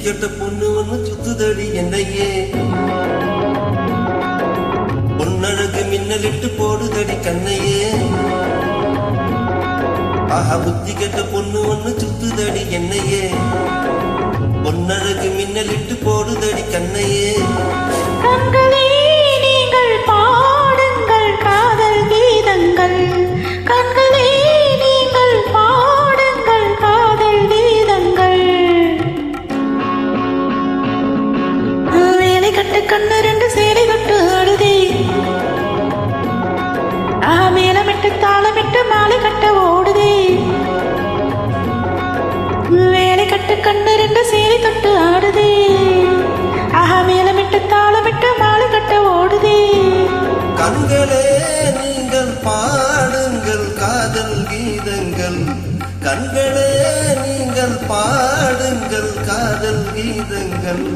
கெட்ட பொண்ணு ஒண்ணு சுத்துதடி என்னையே, பொன்னழகு மின்னலிட்டு போடுதடி கண்ணையே. ஆஹா புத்தி கெட்ட பொண்ணு ஒண்ணு சுத்துதடி என்னையே, பொன்னழகு மின்னலிட்டு போடுதடி கண்ணையே. கண்களே நீங்கள் பாடுங்கள் காதல் கீதங்கள், கண்களே நீங்கள் பாடுங்கள் காதல் கீதங்கள். வேலை கட்டு கண்ணு ரெண்டு சேலை கட்டு ஆடுதே, மேலமிட்டு தாளமிட்டு மாலை கட்ட ஓடுதே. வேலை கட்டு கண்ணு ரெண்டு சேலை தொட்டு ஆடுதே, மேலமிட்டு தாளமிட்டு மாலை கட்ட ஓடுதே. கண்களே நீங்கள் பாடுங்கள் காதல் கீதங்கள், கண்களே நீங்கள் பாடுங்கள் காதல் கீதங்கள்.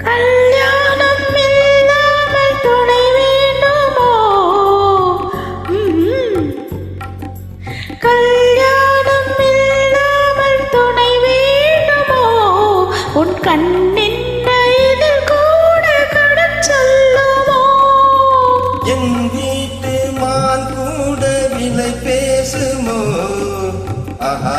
கல்யாணம் இல்லாமல் துணை வேண்டுமோ, கல்யாணம் இல்லாமல் துணை வேண்டுமோ, உன் கண்ணின் இதில் கூட கடன் சொல்லுமோ. என் வீட்டு மான் கூட விலை பேசுமோ, ஆஹா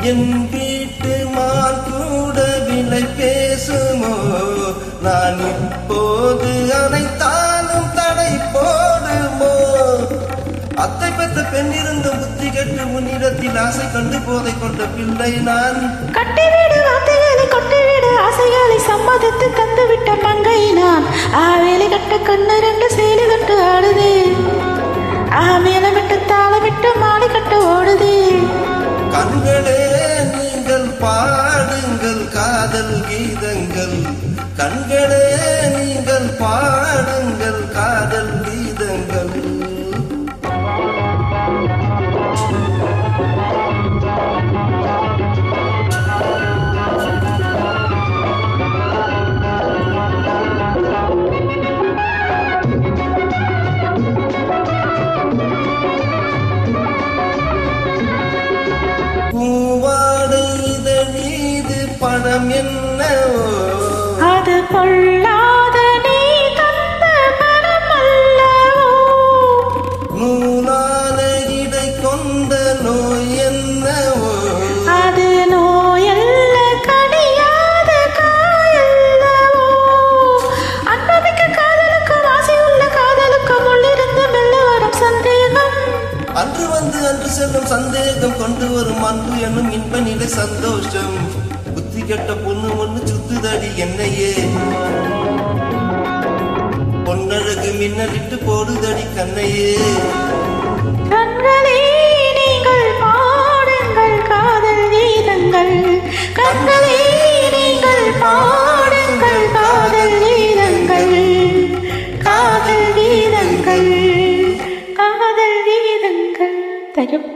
என் வீட்டு மான் கூட விலை பேசுமோ. நான் இப்போது அனைத்தாலும் தடை போடுமோ. அத்தை பெற்ற பெண் இருந்தும் புத்தி கெட்டு உன்னிடத்தில் ஆசை கண்டு போதை கொண்ட பிள்ளை நான். கட்டிவிடு வார்த்தைகளை கொட்டிவிடு ஆசைகளை சம்மதித்து தந்துவிட்ட மங்கை நான். வேலை கட்ட கண்ணு ரெண்டு சேலை கட்டு ஆடுதே, மேலமிட்டு தாளமிட்டு மாலை கட்ட ஓடுதே. கண்களே நீங்கள் பாடுங்கள் காதல் கீதங்கள், கண்களே நீங்கள் பாடுங்கள் காதல் கீதங்கள். பூவாடை இதழ் மீது படம் என்னவோ, அது பொல்லாத நீ தந்த மனம் அல்லவோ. நூலான இடை கொண்ட நோய் என்னவோ, அது நோயல்ல கடியாத காயல்லவோ. அன்பமிக்க காதலுக்கும் ஆசையுள்ள காதலுக்கும் உள்ளிருந்து மெல்ல வரும் சந்தேகம். அன்று வந்து அன்று செல்லும் சந்தேகம் கொண்டு வரும் அன்பு என்னும் இன்ப நிலை சந்தோஷம். புத்தி கெட்ட பொண்ணு ஒண்ணு சுத்துதடி என்னையே, பொன்னழகு மின்னலிட்டு போடுதடி கண்ணையே. கண்களே நீங்கள் பாடுங்கள் காதல் கீதங்கள், கண்களே நீங்கள் பாடுங்கள் காதல் கீதங்கள், காதல் கீதங்கள், காதல் கீதங்கள் தரும்.